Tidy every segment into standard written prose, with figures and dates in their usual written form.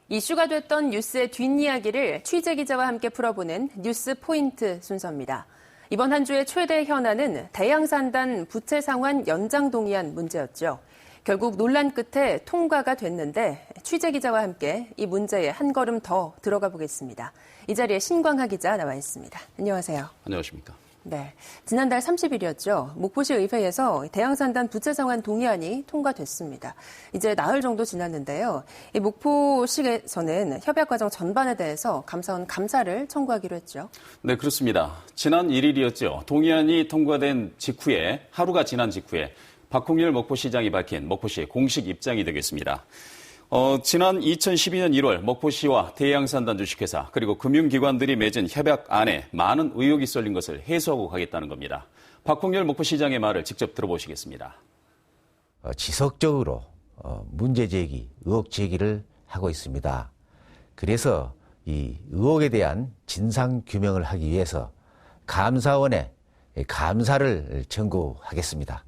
이슈가 됐던 뉴스의 뒷이야기를 취재기자와 함께 풀어보는 뉴스 포인트 순서입니다. 이번 한 주의 최대 현안은 대양산단 부채 상환 연장 동의안 문제였죠. 결국 논란 끝에 통과가 됐는데 취재기자와 함께 이 문제에 한 걸음 더 들어가 보겠습니다. 이 자리에 신광하 기자 나와 있습니다. 안녕하세요. 안녕하십니까. 네, 지난달 30일이었죠. 목포시 의회에서 대양산단 부채 상환 동의안이 통과됐습니다. 이제 나흘 정도 지났는데요. 이 목포시에서는 협약 과정 전반에 대해서 감사원 감사를 청구하기로 했죠. 네, 그렇습니다. 지난 1일이었죠. 동의안이 통과된 직후에, 하루가 지난 직후에 박홍일 목포시장이 밝힌 목포시의 공식 입장이 되겠습니다. 지난 2012년 1월 목포시와 대양산단 주식회사 그리고 금융기관들이 맺은 협약 안에 많은 의혹이 쏠린 것을 해소하고 가겠다는 겁니다. 박홍일 목포시장의 말을 직접 들어보시겠습니다. 지속적으로 문제 제기, 의혹 제기를 하고 있습니다. 그래서 이 의혹에 대한 진상 규명을 하기 위해서 감사원에 감사를 청구하겠습니다.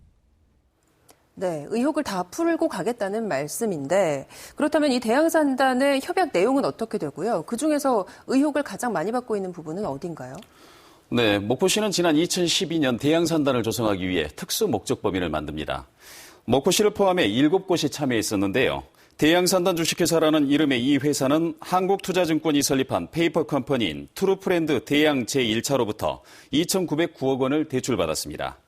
네, 의혹을 다 풀고 가겠다는 말씀인데 그렇다면 이 대양산단의 협약 내용은 어떻게 되고요? 그중에서 의혹을 가장 많이 받고 있는 부분은 어딘가요? 네, 목포시는 지난 2012년 대양산단을 조성하기 위해 특수목적법인을 만듭니다. 목포시를 포함해 7곳이 참여했었는데요. 대양산단 주식회사라는 이름의 이 회사는 한국투자증권이 설립한 페이퍼 컴퍼니인 트루프렌드 대양 제1차로부터 2,909억 원을 대출받았습니다.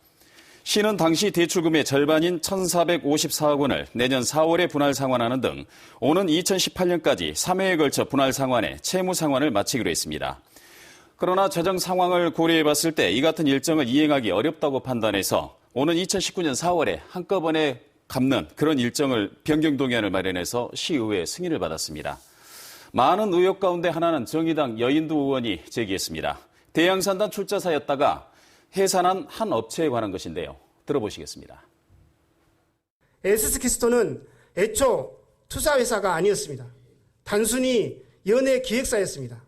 시는 당시 대출금의 절반인 1,454억 원을 내년 4월에 분할 상환하는 등 오는 2018년까지 3회에 걸쳐 분할 상환해 채무 상환을 마치기로 했습니다. 그러나 재정 상황을 고려해 봤을 때 이 같은 일정을 이행하기 어렵다고 판단해서 오는 2019년 4월에 한꺼번에 갚는 그런 일정을 변경 동의안을 마련해서 시의회의 승인을 받았습니다. 많은 의혹 가운데 하나는 정의당 여인두 의원이 제기했습니다. 대양산단 출자사였다가 해산한 한 업체에 관한 것인데요. 들어보시겠습니다. 에스스키스토는 애초 투자회사가 아니었습니다. 단순히 연예 기획사였습니다.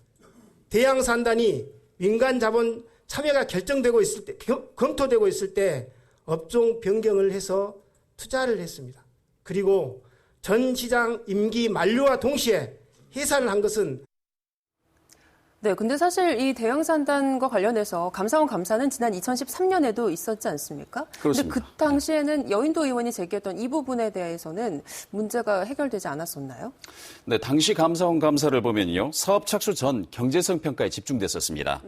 대양산단이 민간 자본 참여가 결정되고 있을 때, 검토되고 있을 때 업종 변경을 해서 투자를 했습니다. 그리고 전 시장 임기 만료와 동시에 해산을 한 것은 네, 근데 사실 이 대양산단과 관련해서 감사원 감사는 지난 2013년에도 있었지 않습니까? 그렇습니다. 근데 그 당시에는 여인도 의원이 제기했던 이 부분에 대해서는 문제가 해결되지 않았었나요? 네, 당시 감사원 감사를 보면요. 사업 착수 전 경제성 평가에 집중됐었습니다.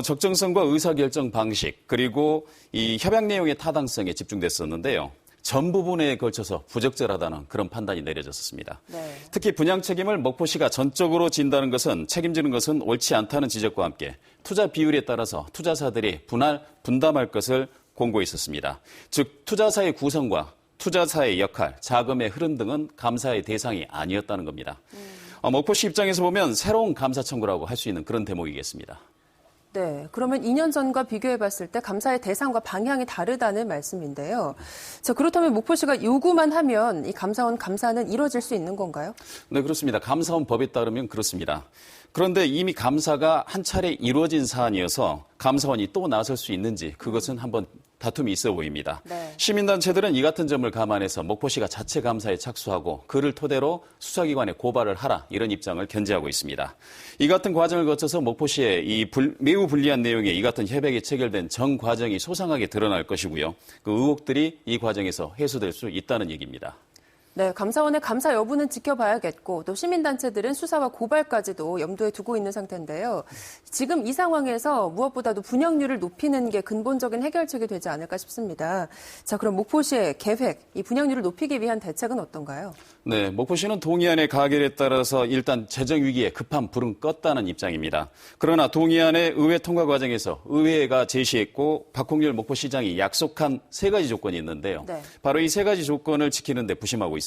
적정성과 의사결정 방식 그리고 이 협약 내용의 타당성에 집중됐었는데요. 전 부분에 걸쳐서 부적절하다는 그런 판단이 내려졌습니다. 네. 특히 분양 책임을 목포시가 전적으로 진다는 것은 책임지는 것은 옳지 않다는 지적과 함께 투자 비율에 따라서 투자사들이 분담할 것을 공고했었습니다. 즉 투자사의 구성과 투자사의 역할, 자금의 흐름 등은 감사의 대상이 아니었다는 겁니다. 목포시 입장에서 보면 새로운 감사 청구라고 할 수 있는 그런 대목이겠습니다. 네, 그러면 2년 전과 비교해봤을 때 감사의 대상과 방향이 다르다는 말씀인데요. 자, 그렇다면 목포시가 요구만 하면 이 감사원 감사는 이루어질 수 있는 건가요? 네, 그렇습니다. 감사원 법에 따르면 그렇습니다. 그런데 이미 감사가 한 차례 이루어진 사안이어서 감사원이 또 나설 수 있는지 그것은 한번 다툼이 있어 보입니다. 네. 시민단체들은 이 같은 점을 감안해서 목포시가 자체 감사에 착수하고 그를 토대로 수사기관에 고발을 하라 이런 입장을 견지하고 있습니다. 이 같은 과정을 거쳐서 목포시의 이 매우 불리한 내용의 이 같은 협약이 체결된 전 과정이 소상하게 드러날 것이고요. 그 의혹들이 이 과정에서 해소될 수 있다는 얘기입니다. 네, 감사원의 감사 여부는 지켜봐야겠고 또 시민단체들은 수사와 고발까지도 염두에 두고 있는 상태인데요. 지금 이 상황에서 무엇보다도 분양률을 높이는 게 근본적인 해결책이 되지 않을까 싶습니다. 자, 그럼 목포시의 계획, 이 분양률을 높이기 위한 대책은 어떤가요? 네, 목포시는 동의안의 가결에 따라서 일단 재정위기에 급한 불은 껐다는 입장입니다. 그러나 동의안의 의회 통과 과정에서 의회가 제시했고 박홍일 목포시장이 약속한 3가지 조건이 있는데요. 네. 바로 이 3가지 조건을 지키는 데 부심하고 있습니다.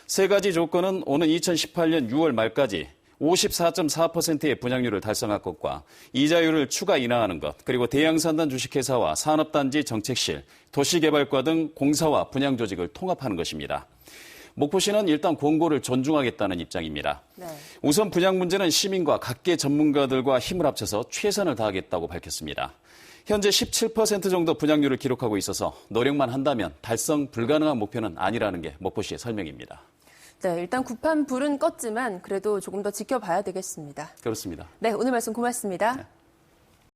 3가지 조건은 오는 2018년 6월 말까지 54.4%의 분양률을 달성할 것과 이자율을 추가 인하하는 것, 그리고 대양산단 주식회사와 산업단지 정책실, 도시개발과 등 공사와 분양조직을 통합하는 것입니다. 목포시는 일단 공고를 존중하겠다는 입장입니다. 네. 우선 분양 문제는 시민과 각계 전문가들과 힘을 합쳐서 최선을 다하겠다고 밝혔습니다. 현재 17% 정도 분양률을 기록하고 있어서 노력만 한다면 달성 불가능한 목표는 아니라는 게 목포시의 설명입니다. 네, 일단 급한 불은 껐지만 그래도 조금 더 지켜봐야 되겠습니다. 그렇습니다. 네, 오늘 말씀 고맙습니다. 네.